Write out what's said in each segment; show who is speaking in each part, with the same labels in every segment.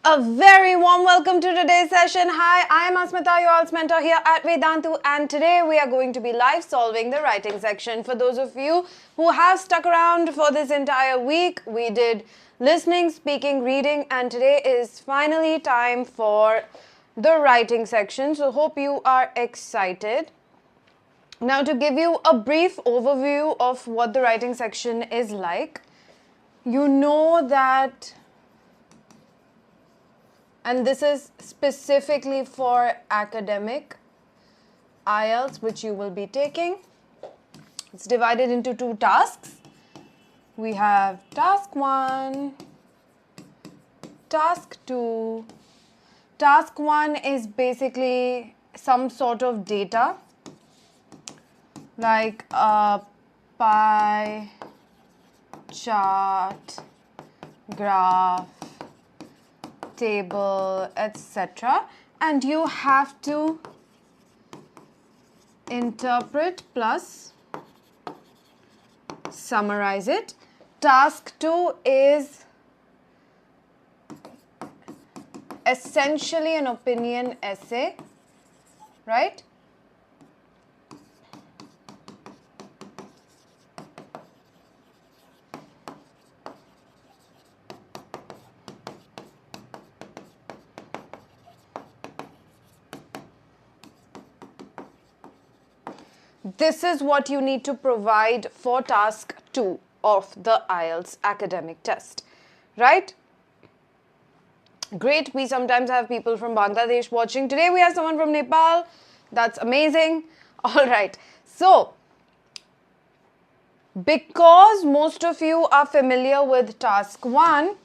Speaker 1: A very warm welcome to today's session. Hi, I am Asmita, your IELTS mentor here at Vedantu, and today we are going to be live solving the writing section. For those of you who have stuck around for this entire week, we did listening, speaking, reading, and today is finally time for the writing section. So hope you are excited. Now, to give you a brief overview of what the writing section is like, you know that, and this is specifically for academic IELTS, which you will be taking. It's divided into two tasks. We have task 1, task 2. Task 1 is basically some sort of data, like a pie chart, graph, table, etc. And you have to interpret plus summarize it. Task 2 is essentially an opinion essay, right? This is what you need to provide for task 2 of the IELTS academic test, right? Great. We sometimes have people from Bangladesh watching. Today we have someone from Nepal. That's amazing. All right. So, because most of you are familiar with task 1,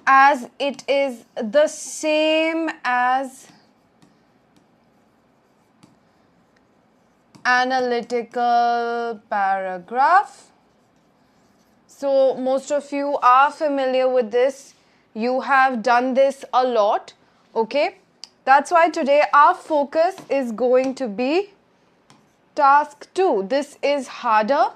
Speaker 1: as it is the same as analytical paragraph. So most of you are familiar with this. You have done this a lot, okay? That's why today our focus is going to be task 2. This is harder.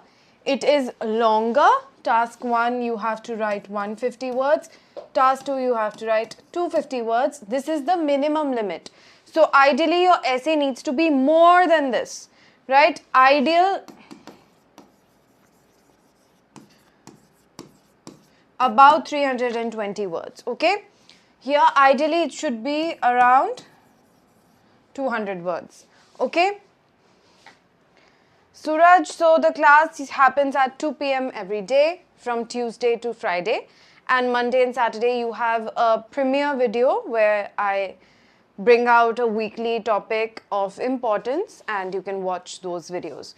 Speaker 1: It is longer. Task 1, you have to write 150 words. Task 2, you have to write 250 words. This is the minimum limit. So ideally, your essay needs to be more than this. Right? Ideal about 320 words. Okay? Here, ideally, it should be around 200 words. Okay? Suraj, so the class happens at 2 p.m. every day from Tuesday to Friday. And Monday and Saturday, you have a premiere video where I bring out a weekly topic of importance and you can watch those videos.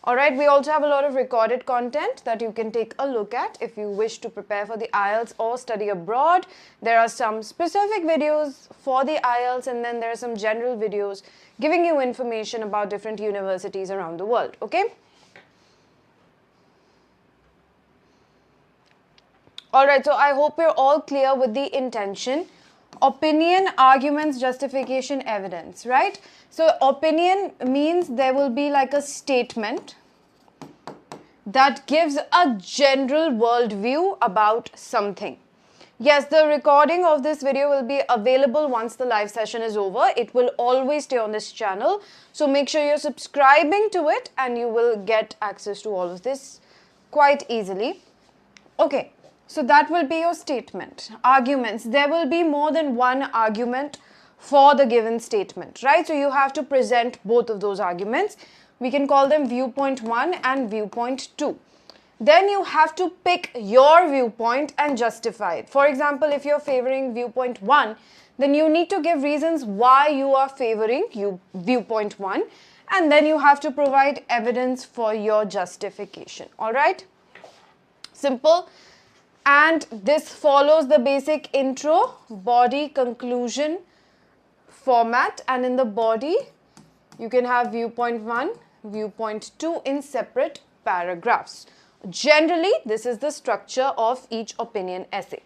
Speaker 1: Alright, we also have a lot of recorded content that you can take a look at if you wish to prepare for the IELTS or study abroad. There are some specific videos for the IELTS and then there are some general videos giving you information about different universities around the world. Okay? Alright, so I hope you're all clear with the intention. Opinion, arguments, justification, evidence, right? So opinion means there will be like a statement that gives a general worldview about something. Yes, the recording of this video will be available once the live session is over. It will always stay on this channel. So make sure you're subscribing to it and you will get access to all of this quite easily. Okay. So that will be your statement. Arguments. There will be more than one argument for the given statement, right? So you have to present both of those arguments. We can call them viewpoint 1 and viewpoint 2. Then you have to pick your viewpoint and justify it. For example, if you're favoring viewpoint 1, then you need to give reasons why you are favoring viewpoint 1. And then you have to provide evidence for your justification. All right? Simple. And this follows the basic intro, body, conclusion format. And in the body, you can have viewpoint 1, viewpoint 2 in separate paragraphs. Generally, this is the structure of each opinion essay.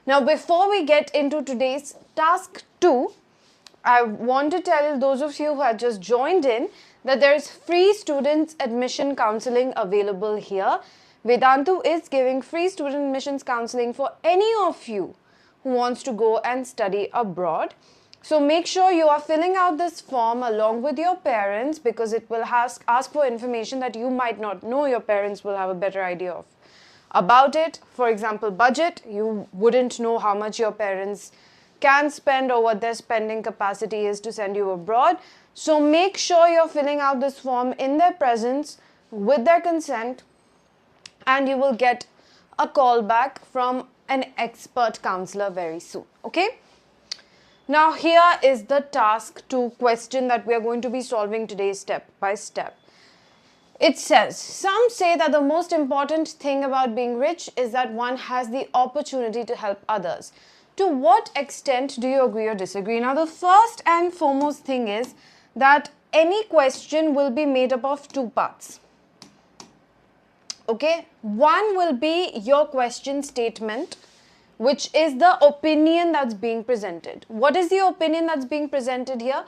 Speaker 1: Now, before we get into today's task 2, I want to tell those of you who have just joined in that there is free students admission counseling available here. Vedantu is giving free student admissions counseling for any of you who wants to go and study abroad. So make sure you are filling out this form along with your parents, because it will ask for information that you might not know. Your parents will have a better idea of about it. For example, budget. You wouldn't know how much your parents can spend or what their spending capacity is to send you abroad. So make sure you're filling out this form in their presence with their consent, and you will get a call back from an expert counselor very soon. Okay? Now here is the task 2 question that we are going to be solving today step by step. It says, some say that the most important thing about being rich is that one has the opportunity to help others. To what extent do you agree or disagree? Now the first and foremost thing is that any question will be made up of 2 parts. Okay, one will be your question statement, which is the opinion that's being presented. What is the opinion that's being presented here?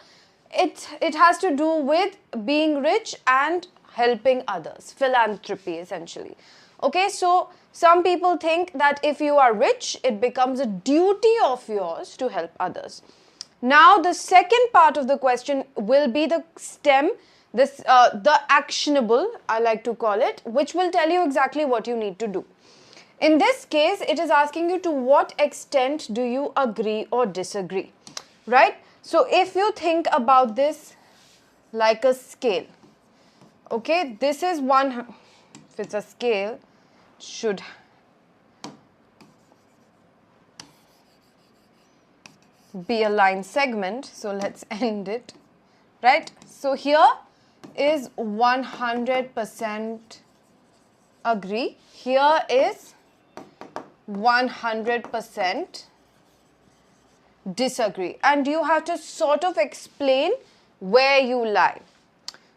Speaker 1: It has to do with being rich and helping others, philanthropy essentially. Okay, so some people think that if you are rich, it becomes a duty of yours to help others. Now the second part of the question will be the STEM, the actionable, I like to call it, which will tell you exactly what you need to do. In this case, it is asking you to what extent do you agree or disagree, right? So if you think about this like a scale, okay, this is one, if it's a scale, should be a line segment, so let's end it, right? So here is 100% agree, here is 100% disagree, and you have to sort of explain where you lie.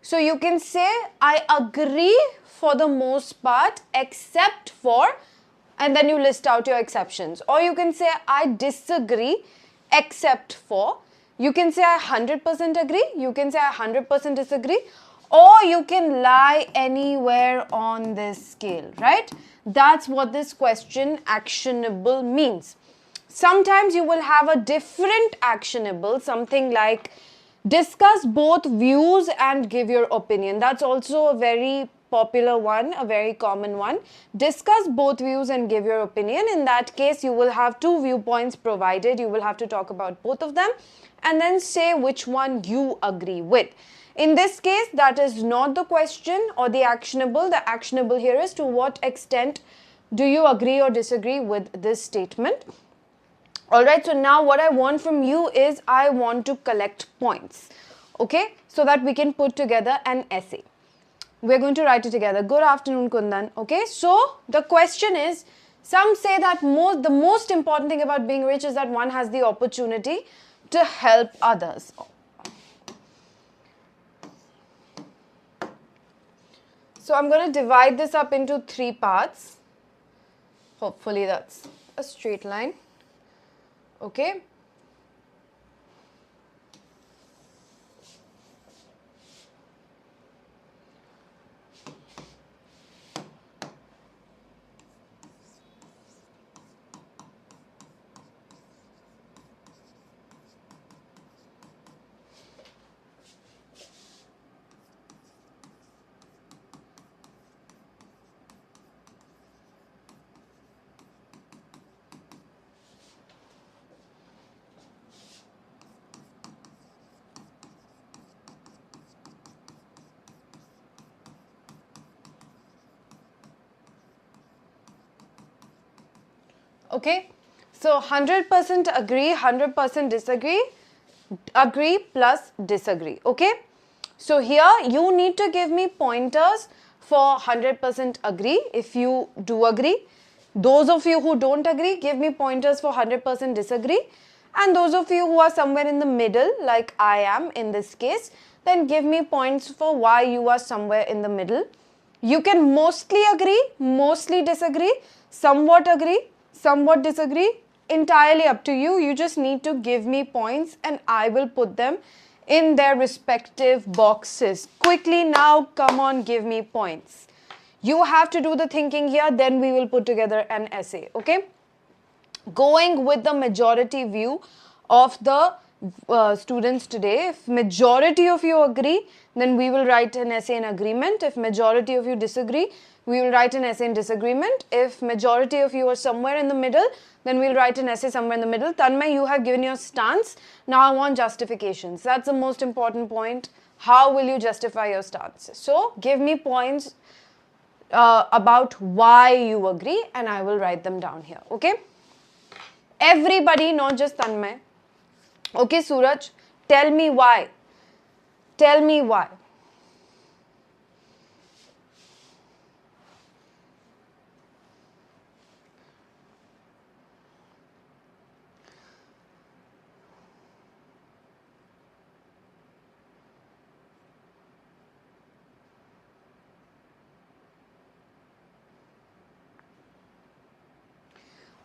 Speaker 1: So you can say, I agree for the most part except for, and then you list out your exceptions. Or you can say, I disagree except for. You can say, I 100% agree. You can say, I 100% disagree. Or you can lie anywhere on this scale, right? That's what this question actionable means. Sometimes you will have a different actionable, something like discuss both views and give your opinion. That's also a very popular one, a very common one. Discuss both views and give your opinion. In that case, you will have 2 viewpoints provided. You will have to talk about both of them and then say which one you agree with. In this case, that is not the question or the actionable. The actionable here is to what extent do you agree or disagree with this statement. Alright, so now what I want from you is I want to collect points, okay, so that we can put together an essay. We're going to write it together. Good afternoon, Kundan. Okay, so the question is, some say that the most important thing about being rich is that one has the opportunity to help others. So I'm going to divide this up into 3 parts. Hopefully that's a straight line. Okay. Okay, so 100% agree, 100% disagree, agree plus disagree. Okay, so here you need to give me pointers for 100% agree if you do agree. Those of you who don't agree, give me pointers for 100% disagree. And those of you who are somewhere in the middle, like I am in this case, then give me points for why you are somewhere in the middle. You can mostly agree, mostly disagree, somewhat agree, somewhat disagree, entirely up to you. You just need to give me points and I will put them in their respective boxes. Quickly now, come on, give me points. You have to do the thinking here, then we will put together an essay, okay? going with the majority view of the students today. If majority of you agree, then we will write an essay in agreement. If majority of you disagree, we will write an essay in disagreement. If majority of you are somewhere in the middle, then we'll write an essay somewhere in the middle. Tanmay, you have given your stance. Now I want justifications. That's the most important point. How will you justify your stance? So give me points about why you agree, and I will write them down here. Okay? Everybody, not just Tanmay. Okay, Suraj, tell me why. Tell me why.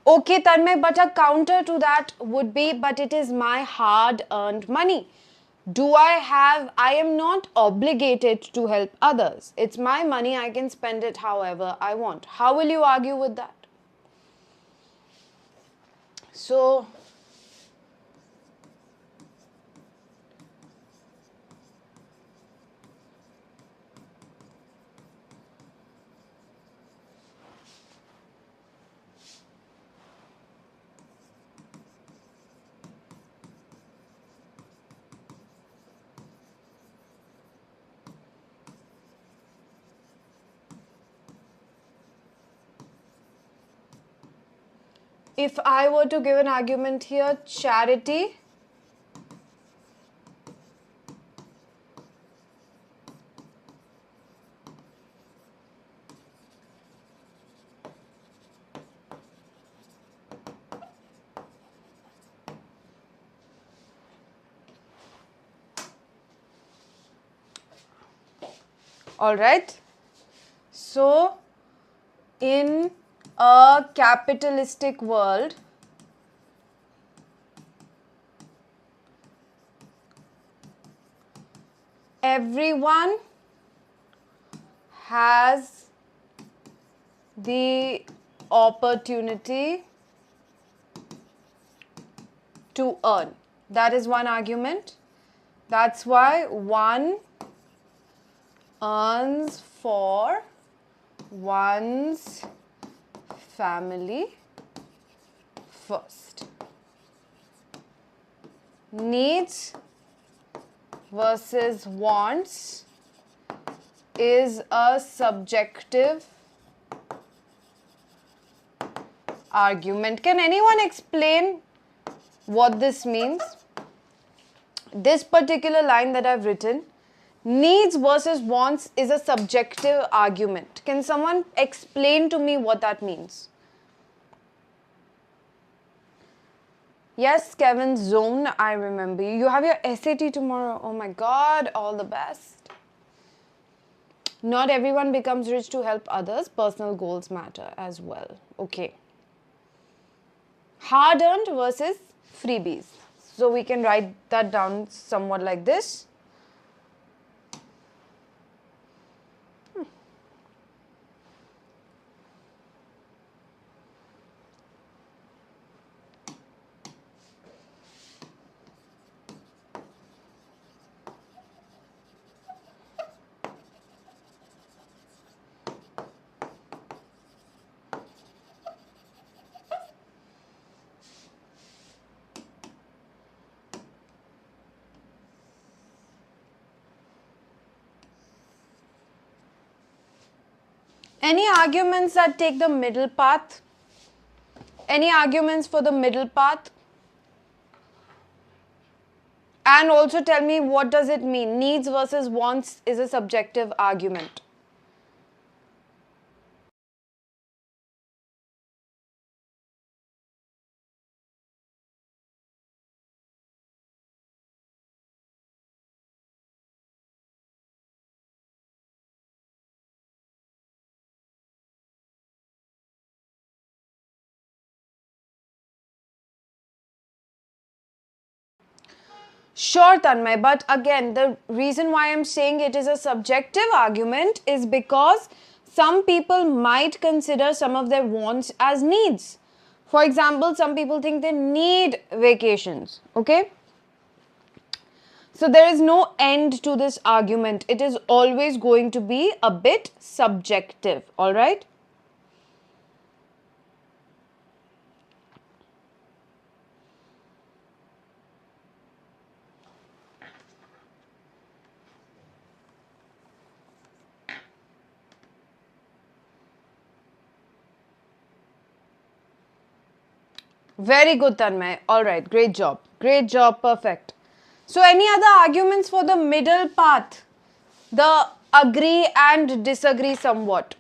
Speaker 1: Okay, Tanmay, but a counter to that would be, but it is my hard-earned money. I am not obligated to help others. It's my money, I can spend it however I want. How will you argue with that? So, if I were to give an argument here, charity all right. So, in a capitalistic world, everyone has the opportunity to earn. That is one argument. That's why one earns for one's family first. Needs versus wants is a subjective argument. Can anyone explain what this means? This particular line that I've written, needs versus wants, is a subjective argument. Can someone explain to me what that means? Yes, Kevin Zone, I remember you. You have your SAT tomorrow. Oh my God, all the best. Not everyone becomes rich to help others. Personal goals matter as well. Okay. Hard-earned versus freebies. So we can write that down somewhat like this. Any arguments that take the middle path? Any arguments for the middle path? And also tell me, what does it mean? Needs versus wants is a subjective argument. Sure, Tanmay, but again, the reason why I'm saying it is a subjective argument is because some people might consider some of their wants as needs. For example, some people think they need vacations, okay? So there is no end to this argument. It is always going to be a bit subjective, all right? Very good, Tanmay. All right, great job. Great job, perfect. So any other arguments for the middle path? The agree and disagree somewhat.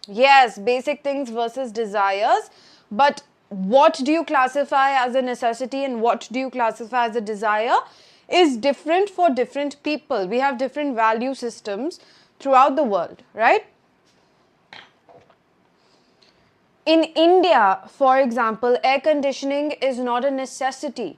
Speaker 1: Yes, basic things versus desires. But what do you classify as a necessity and what do you classify as a desire is different for different people. We have different value systems throughout the world, right? In India, for example, air conditioning is not a necessity.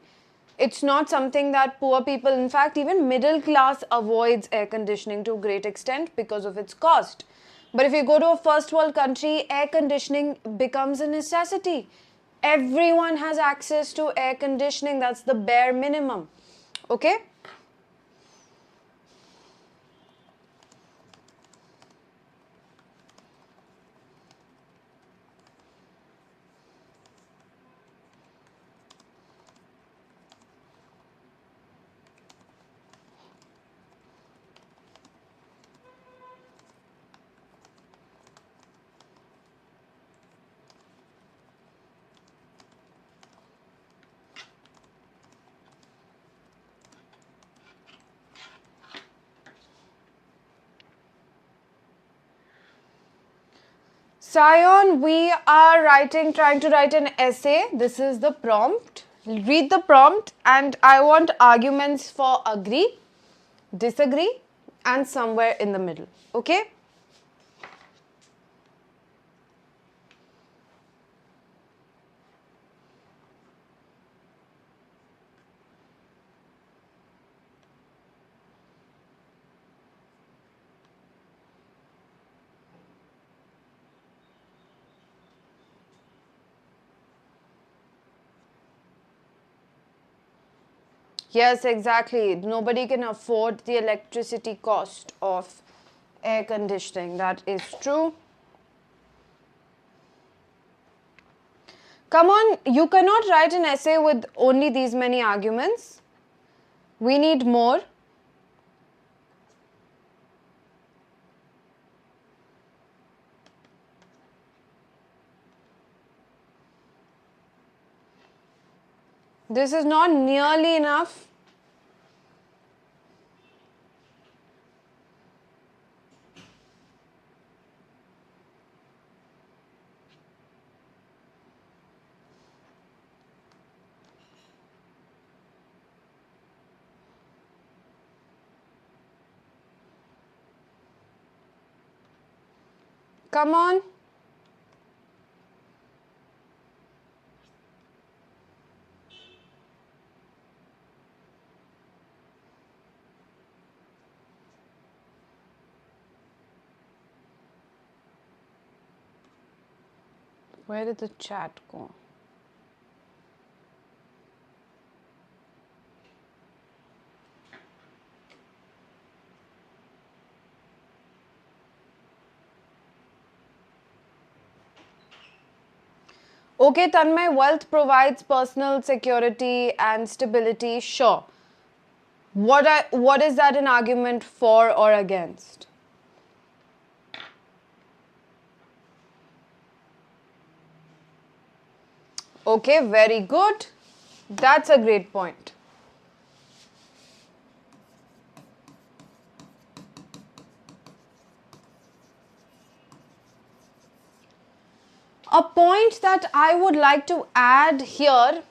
Speaker 1: It's not something that poor people, in fact, even middle class avoids air conditioning to a great extent because of its cost. But if you go to a first world country, air conditioning becomes a necessity. Everyone has access to air conditioning. That's the bare minimum. Okay? Sion, we are trying to write an essay. This is the prompt. Read the prompt and I want arguments for agree, disagree and somewhere in the middle. Okay? Yes, exactly. Nobody can afford the electricity cost of air conditioning. That is true. Come on, you cannot write an essay with only these many arguments. We need more. This is not nearly enough. Come on. Where did the chat go? Okay, Tanmay, wealth provides personal security and stability. Sure. What is that an argument for or against? Okay, very good. That's a great point. A point that I would like to add here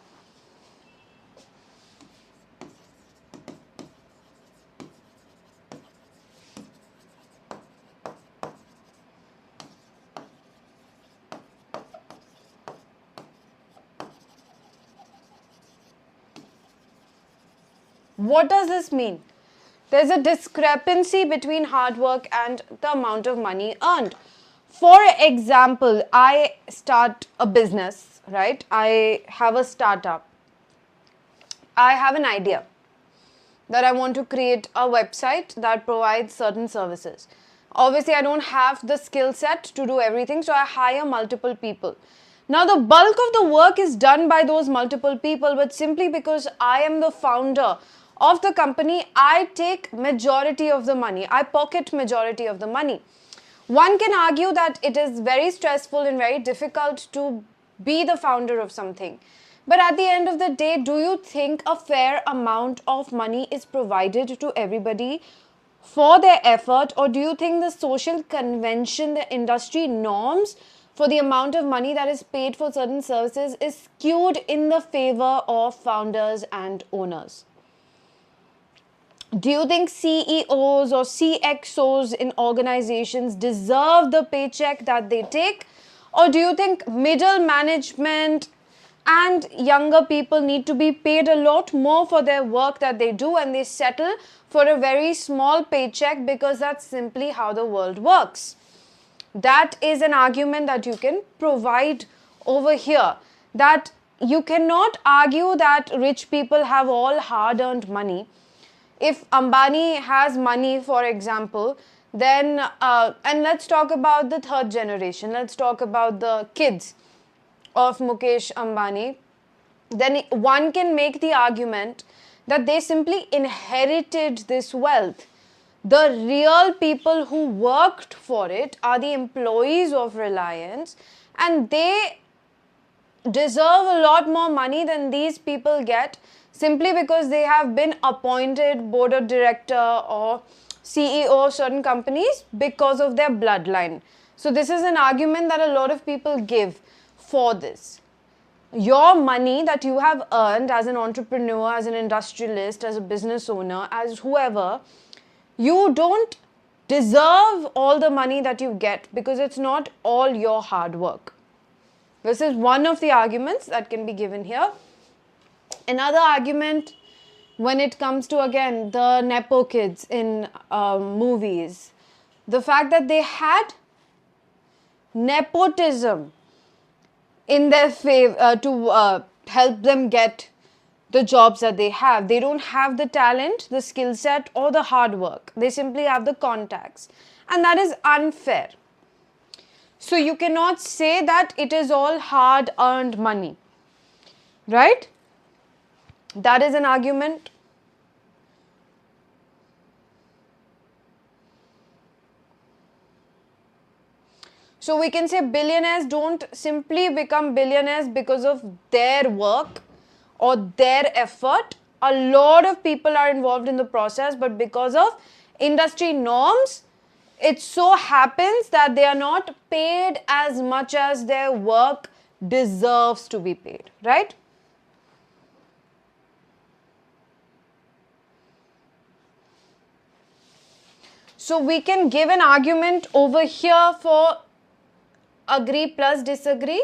Speaker 1: what does this mean? There's a discrepancy between hard work and the amount of money earned. For example, I start a business right? I have a startup. I have an idea that I want to create a website that provides certain services. Obviously, I don't have the skill set to do everything, so I hire multiple people. Now, the bulk of the work is done by those multiple people, but simply because I am the founder of the company, I take majority of the money. I pocket majority of the money. One can argue that it is very stressful and very difficult to be the founder of something. But at the end of the day, do you think a fair amount of money is provided to everybody for their effort, or do you think the social convention, the industry norms for the amount of money that is paid for certain services is skewed in the favor of founders and owners? Do you think CEOs or CXOs in organizations deserve the paycheck that they take? Or do you think middle management and younger people need to be paid a lot more for their work that they do, and they settle for a very small paycheck because that's simply how the world works? That is an argument that you can provide over here. That you cannot argue that rich people have all hard-earned money. If Ambani has money, for example, then, and let's talk about the third generation, let's talk about the kids of Mukesh Ambani, then one can make the argument that they simply inherited this wealth. The real people who worked for it are the employees of Reliance, and they deserve a lot more money than these people get simply because they have been appointed board of director or CEO of certain companies because of their bloodline. So this is an argument that a lot of people give for this. Your money that you have earned as an entrepreneur, as an industrialist, as a business owner, as whoever, you don't deserve all the money that you get because it's not all your hard work. This is one of the arguments that can be given here. Another argument when it comes to, again, the Nepo kids in movies, the fact that they had nepotism in their favor to help them get the jobs that they have. They don't have the talent, the skill set, or the hard work. They simply have the contacts. And that is unfair. So you cannot say that it is all hard-earned money. Right? That is an argument. So we can say billionaires don't simply become billionaires because of their work or their effort. A lot of people are involved in the process, but because of industry norms, it so happens that they are not paid as much as their work deserves to be paid, right? So we can give an argument over here for agree plus disagree.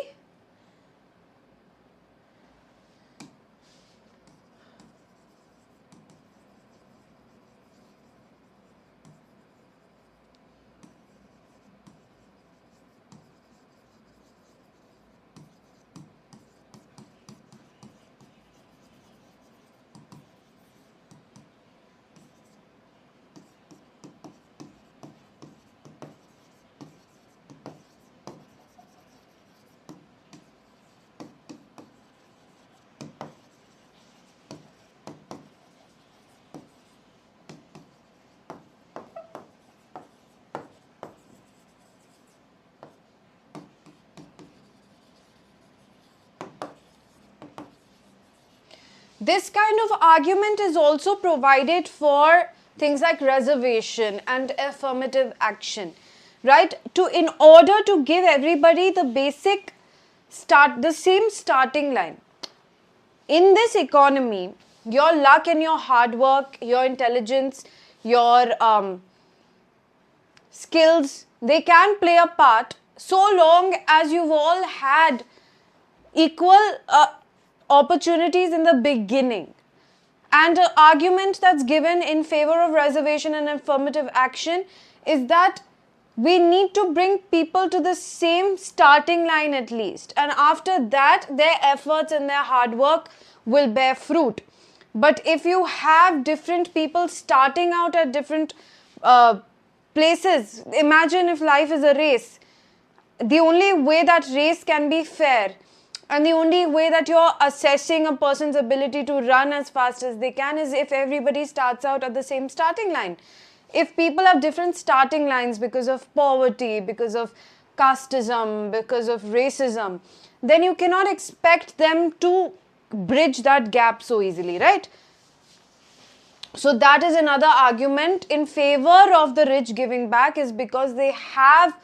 Speaker 1: This kind of argument is also provided for things like reservation and affirmative action, right? In order to give everybody the basic the same starting line. In this economy, your luck and your hard work, your intelligence, your skills, they can play a part so long as you've all had equal opportunities in the beginning. And an argument that's given in favor of reservation and affirmative action is that we need to bring people to the same starting line at least. And after that, their efforts and their hard work will bear fruit. But if you have different people starting out at different places, imagine if life is a race. The only way that race can be fair, and the only way that you're assessing a person's ability to run as fast as they can, is if everybody starts out at the same starting line. If people have different starting lines because of poverty, because of casteism, because of racism, then you cannot expect them to bridge that gap so easily, right? So that is another argument in favor of the rich giving back, is because they have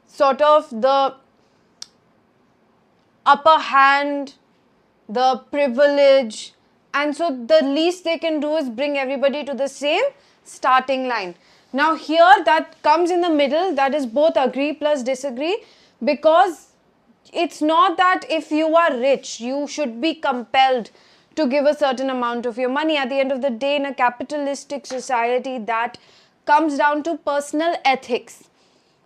Speaker 1: sort of the upper hand, the privilege, and so the least they can do is bring everybody to the same starting line. Now here that comes in the middle, that is both agree plus disagree, because it's not that if you are rich, you should be compelled to give a certain amount of your money. At the end of the day, in a capitalistic society, that comes down to personal ethics.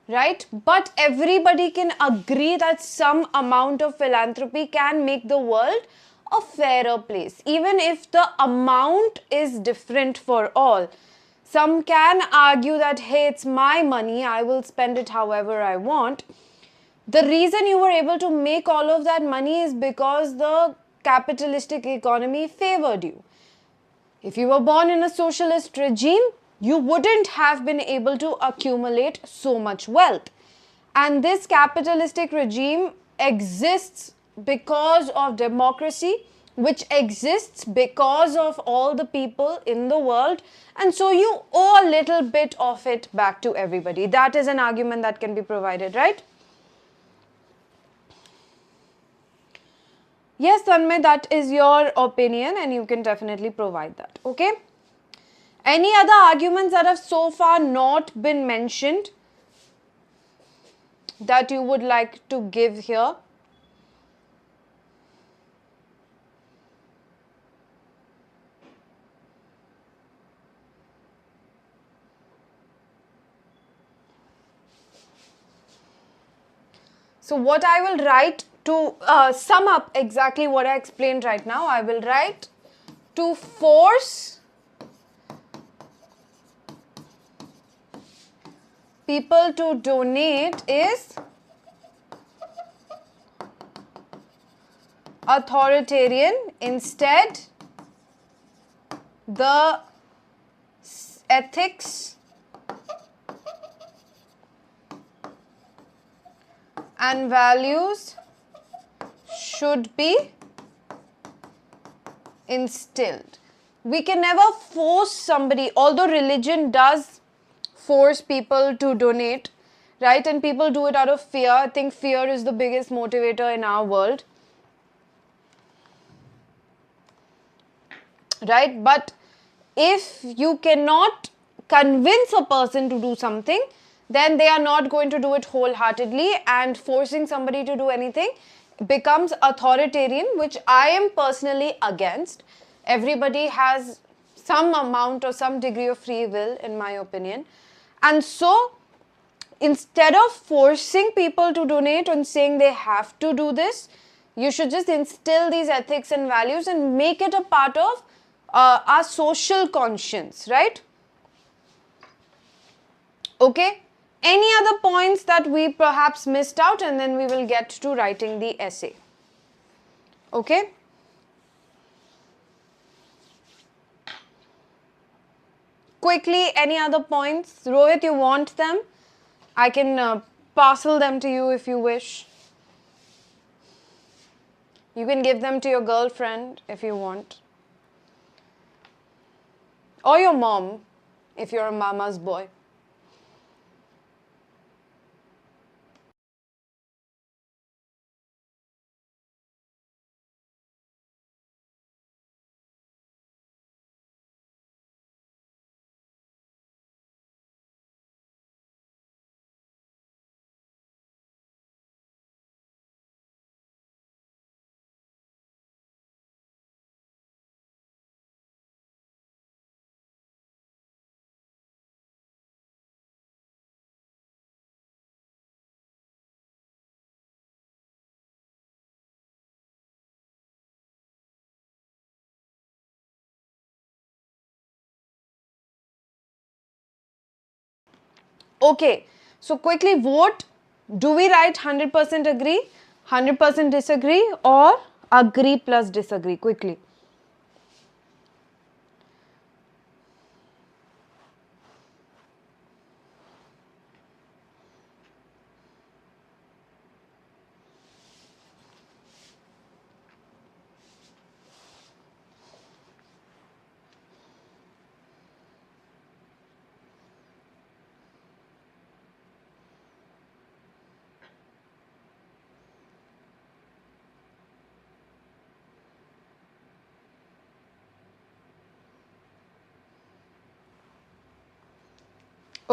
Speaker 1: Right? But everybody can agree that some amount of philanthropy can make the world a fairer place, even if the amount is different for all. Some can argue that, hey, it's my money, I will spend it however I want. The reason you were able to make all of that money is because the capitalistic economy favored you. If you were born in a socialist regime, you wouldn't have been able to accumulate so much wealth. And this capitalistic regime exists because of democracy, which exists because of all the people in the world. And so you owe a little bit of it back to everybody. That is an argument that can be provided, right? Yes, Tanmay, that is your opinion and you can definitely provide that. Okay? Any other arguments that have so far not been mentioned that you would like to give here? So what I will write to sum up exactly what I explained right now, I will write to force people to donate is authoritarian. Instead, the ethics and values should be instilled. We can never force somebody, although religion does force people to donate, right? And people do it out of fear. I think fear is the biggest motivator in our world, right? But if you cannot convince a person to do something, then they are not going to do it wholeheartedly, and forcing somebody to do anything becomes authoritarian, which I am personally against. Everybody has some amount or some degree of free will, in my opinion. And so, instead of forcing people to donate and saying they have to do this, you should just instill these ethics and values and make it a part of our social conscience, right? Okay. Any other points that we perhaps missed out, and then we will get to writing the essay. Okay. Quickly, any other points? Rohit, you want them? I can parcel them to you if you wish. You can give them to your girlfriend if you want. Or your mom, if you're a mama's boy. Okay, so quickly vote. Do we write 100% agree, 100% disagree, or agree plus disagree? Quickly.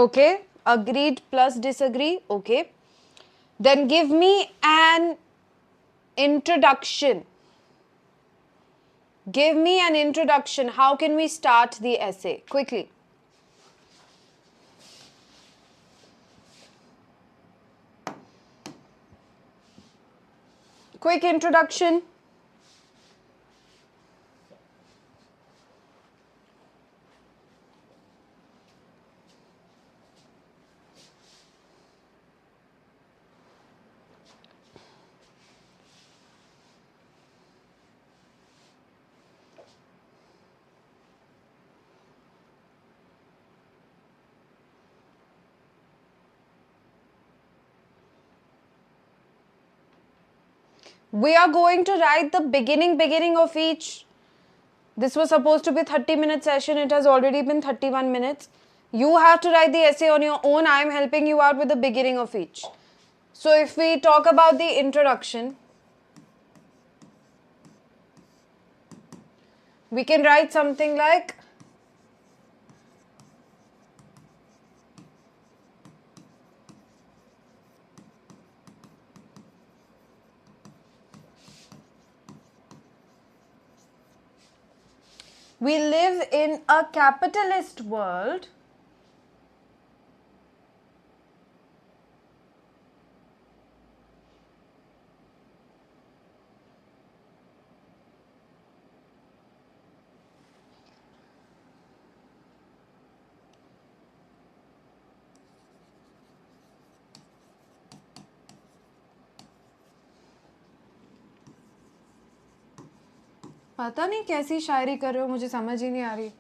Speaker 1: Okay, agreed plus disagree. Okay. Then give me an introduction. Give me an introduction. How can we start the essay? Quickly. Quick introduction. We are going to write the beginning of each. This was supposed to be 30-minute session. It has already been 31 minutes. You have to write the essay on your own. I am helping you out with the beginning of each. So if we talk about the introduction, we can write something like, we live in a capitalist world पता नहीं कैसी शायरी कर रहे हो मुझे समझ ही नहीं आ रही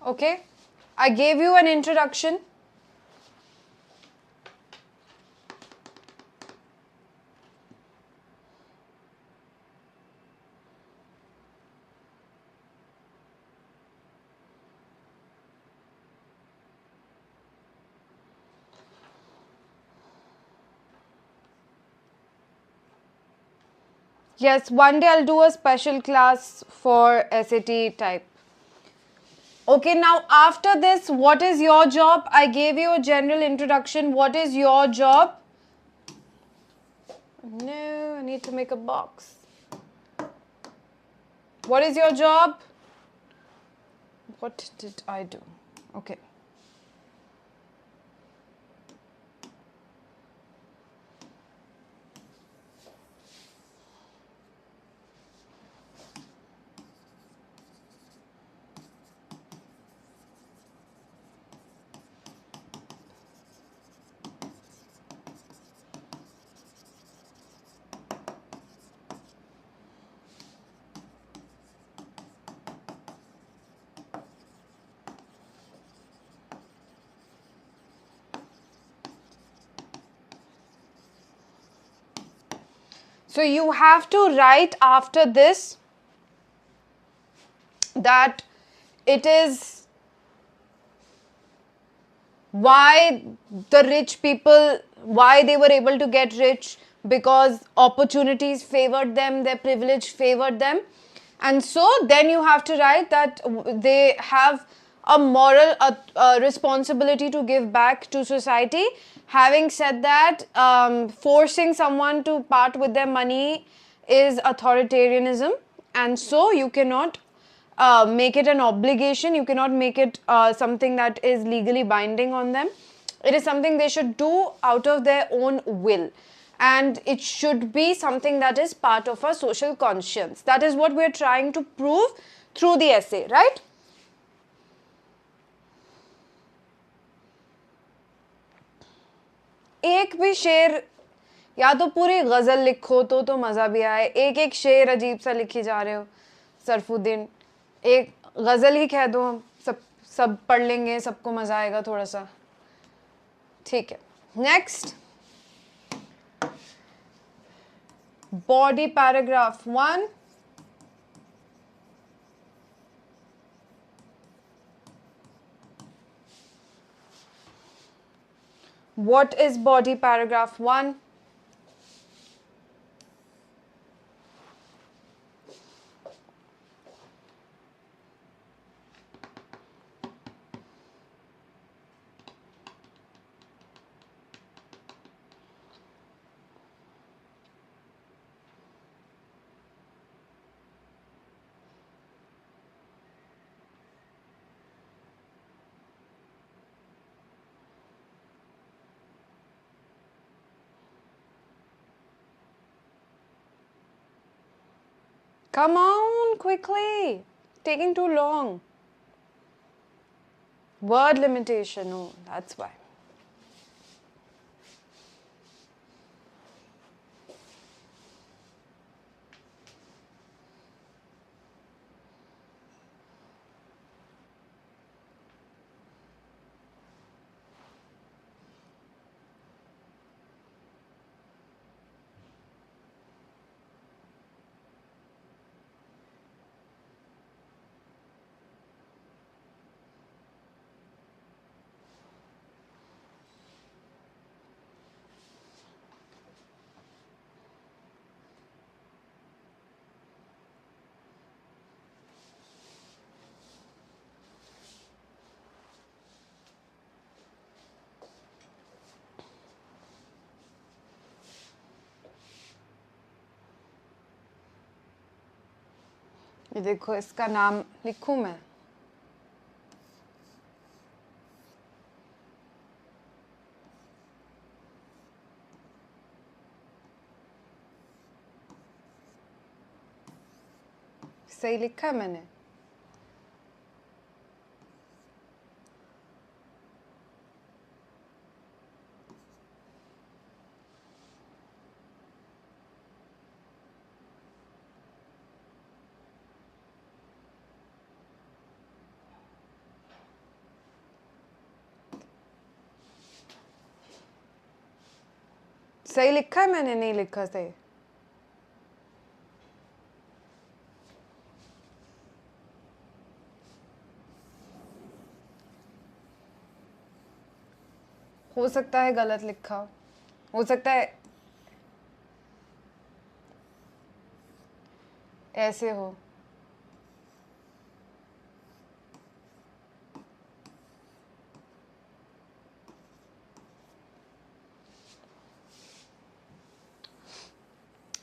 Speaker 1: Okay, I gave you an introduction. Yes, one day I'll do a special class for SAT type. Okay, now after this, what is your job? I gave you a general introduction. What is your job? No, I need to make a box. What is your job? What did I do? Okay. So you have to write after this that it is why the rich people, why they were able to get rich, because opportunities favored them, their privilege favored them. And so then you have to write that they have a moral responsibility to give back to society. Having said that, forcing someone to part with their money is authoritarianism, and so you cannot make it an obligation. You cannot make it something that is legally binding on them. It is something they should do out of their own will, and it should be something that is part of our social conscience. That is what we are trying to prove through the essay, right? एक भी शेर, या तो पूरी गजल लिखो तो मजा भी आए. एक एक शेर अजीब सा लिखी जा रहे हो सरफुद्दीन. एक गजल ही कह दो, हम सब पढ़ लेंगे, सबको मजा आएगा थोड़ा सा. ठीक है. Next, body paragraph 1. What is body paragraph 1? Come on, quickly. Taking too long. Word limitation. Oh, that's why. ये देखो, इसका नाम लिखूं मैं. सही लिखा है मैंने? सही लिखा है मैंने? नहीं लिखा सही. हो सकता है गलत लिखा हो सकता है. ऐसे हो.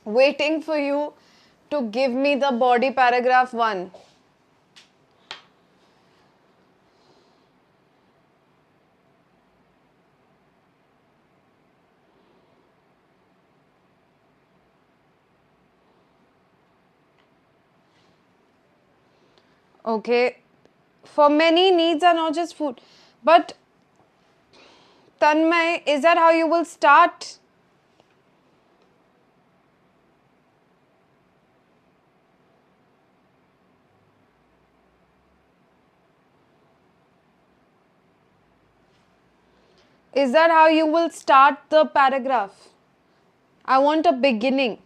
Speaker 1: Waiting for you to give me the body paragraph 1. Okay, for many, needs are not just food. But Tanmay, is that how you will start? Is that how you will start the paragraph? I want a beginning.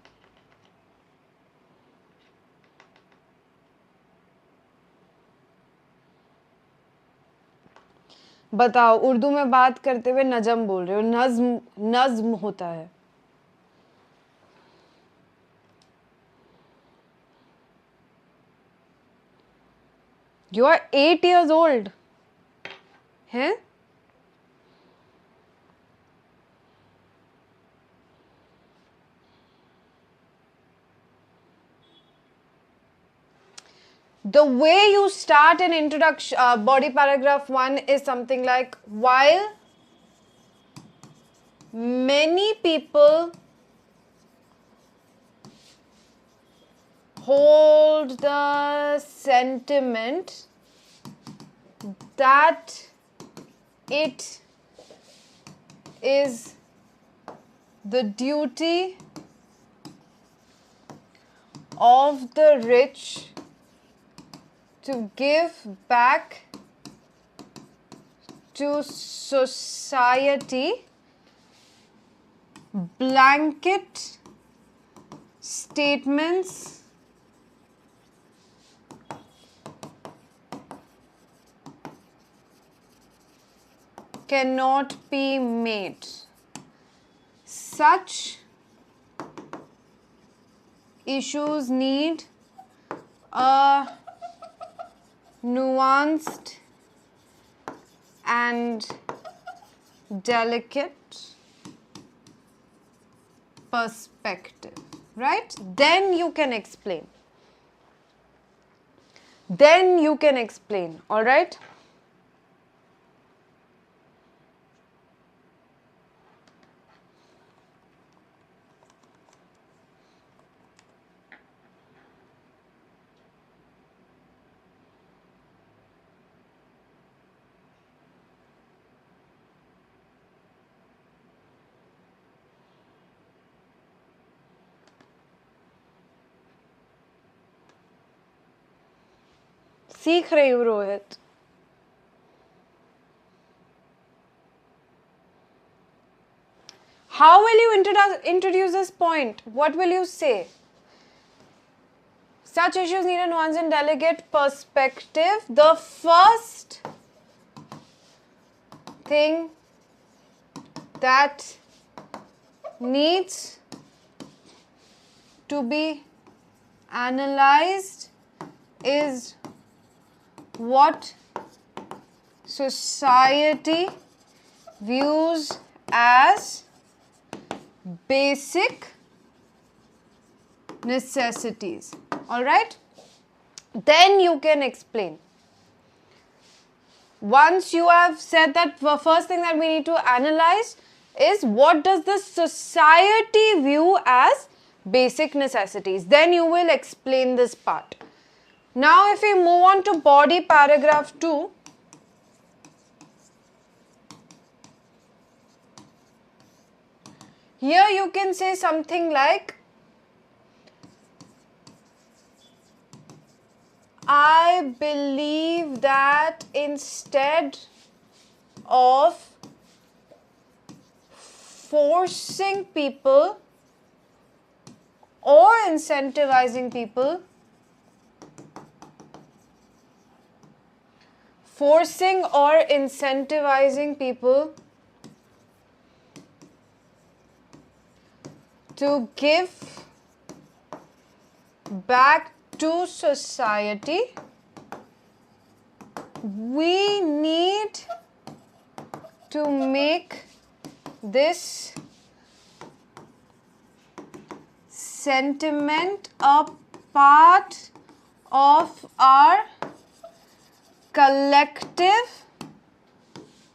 Speaker 1: बताओ, उर्दू में बात करते हुए नजम बोल रहे हो. नज्म नज्म होता है. You are 8 years old. हैं? The way you start an introduction, body paragraph 1 is something like, while many people hold the sentiment that it is the duty of the rich to give back to society, blanket statements cannot be made. Such issues need a nuanced and delicate perspective, right? Then you can explain. All right? सीख रही हूँ Rohit. How will you introduce this point? What will you say? Such issues need a nuanced and delicate perspective. The first thing that needs to be analyzed is what society views as basic necessities. All right? Then you can explain. Once you have said that, the first thing that we need to analyze is what does the society view as basic necessities. Then you will explain this part. Now if we move on to body paragraph 2, here you can say something like, I believe that instead of forcing people or incentivizing people, to give back to society. We need to make this sentiment a part of our collective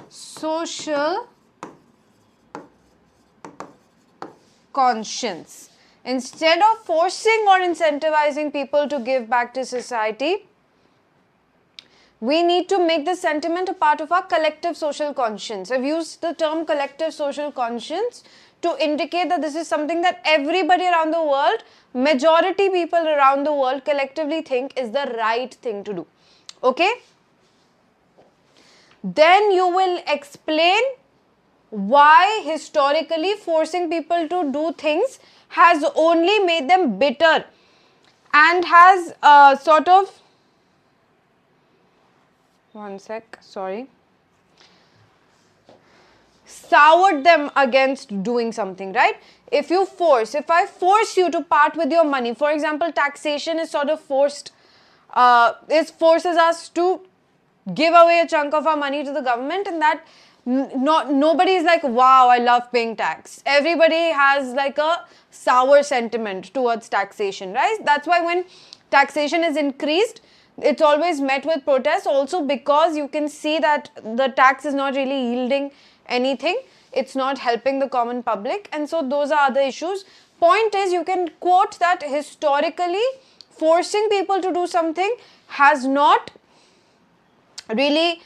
Speaker 1: social conscience. Instead of forcing or incentivizing people to give back to society, we need to make the sentiment a part of our collective social conscience. I've used the term collective social conscience to indicate that this is something that everybody around the world, majority people around the world collectively think is the right thing to do. Okay? Then you will explain why historically forcing people to do things has only made them bitter and has sort of, soured them against doing something, right? If I force you to part with your money, for example, taxation is sort of forces us to give away a chunk of our money to the government, and that nobody is like, wow, I love paying tax. Everybody has like a sour sentiment towards taxation, right? That's why when taxation is increased, it's always met with protest, also because you can see that the tax is not really yielding anything. It's not helping the common public, and so those are other issues. Point is, you can quote that historically forcing people to do something has not really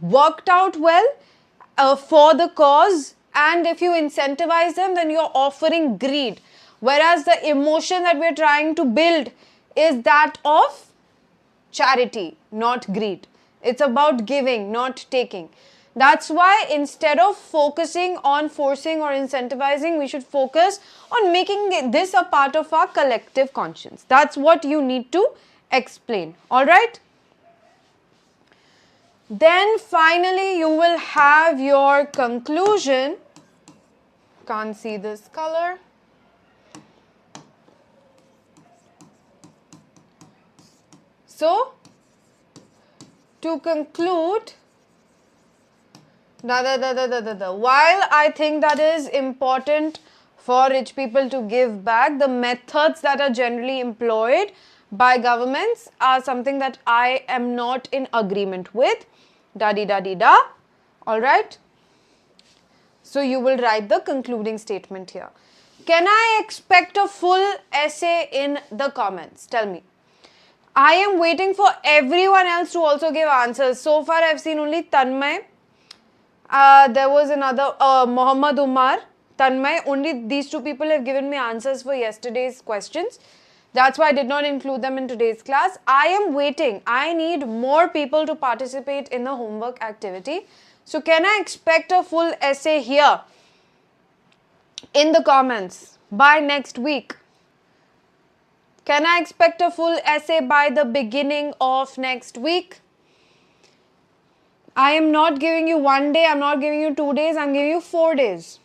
Speaker 1: worked out well for the cause, and if you incentivize them, then you're offering greed. Whereas the emotion that we're trying to build is that of charity, not greed. It's about giving, not taking. That's why instead of focusing on forcing or incentivizing, we should focus on making this a part of our collective conscience. That's what you need to explain. All right? Then finally you will have your conclusion. Can't see this color. So, to conclude, while I think that is important for rich people to give back, the methods that are generally employed by governments are something that I am not in agreement with. Da-di-da-di-da. Alright? So you will write the concluding statement here. Can I expect a full essay in the comments? Tell me. I am waiting for everyone else to also give answers. So far I've seen only Tanmay. There was another, Muhammad Umar, Tanmay. Only these two people have given me answers for yesterday's questions. That's why I did not include them in today's class. I am waiting. I need more people to participate in the homework activity. So can I expect a full essay here in the comments by next week? Can I expect a full essay by the beginning of next week? I am not giving you 1 day, I'm not giving you 2 days, I'm giving you 4 days.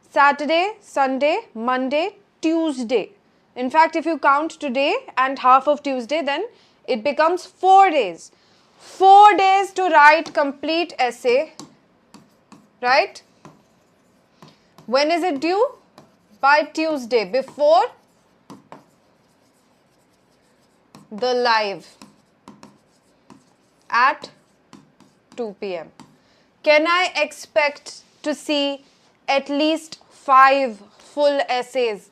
Speaker 1: Saturday, Sunday, Monday, Tuesday. In fact, if you count today and half of Tuesday, then it becomes 4 days. 4 days to write complete essay, right? When is it due? By Tuesday, before the live at 2 p.m. Can I expect to see at least 5 full essays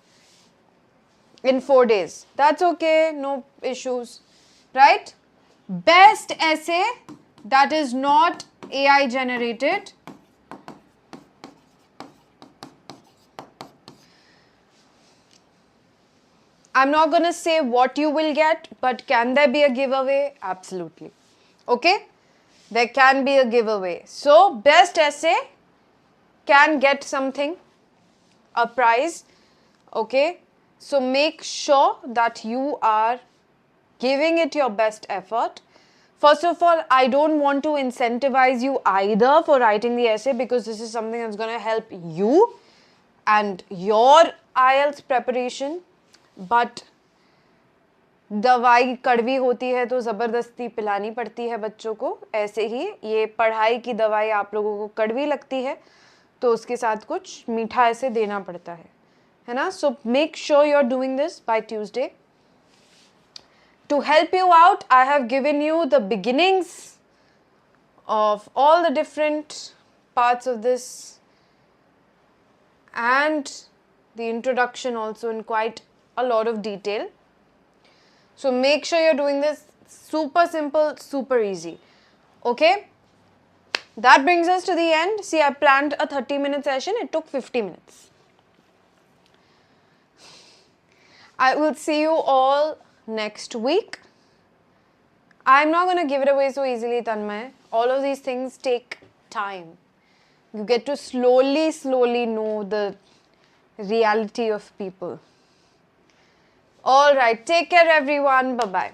Speaker 1: in 4 days? That's okay, no issues, right? Best essay that is not AI generated. I'm not going to say what you will get, but can there be a giveaway? Absolutely. Okay? There can be a giveaway. So, best essay can get something, a prize. Okay? So, make sure that you are giving it your best effort. First of all, I don't want to incentivize you either for writing the essay, because this is something that's going to help you and your IELTS preparation, but दवाई कड़वी होती है तो ज़बरदस्ती पिलानी पड़ती है बच्चों को, ऐसे ही ये पढ़ाई की दवाई आप लोगों को कड़वी लगती है तो उसके साथ कुछ मीठा ऐसे देना पड़ता है ना. So make sure you are doing this by Tuesday. To help you out, I have given you the beginnings of all the different parts of this and the introduction also in quite a lot of detail. So make sure you're doing this. Super simple, super easy. Okay? That brings us to the end. See, I planned a 30-minute session. It took 50 minutes. I will see you all next week. I'm not going to give it away so easily, Tanmay. All of these things take time. You get to slowly know the reality of people. All right. Take care, everyone. Bye-bye.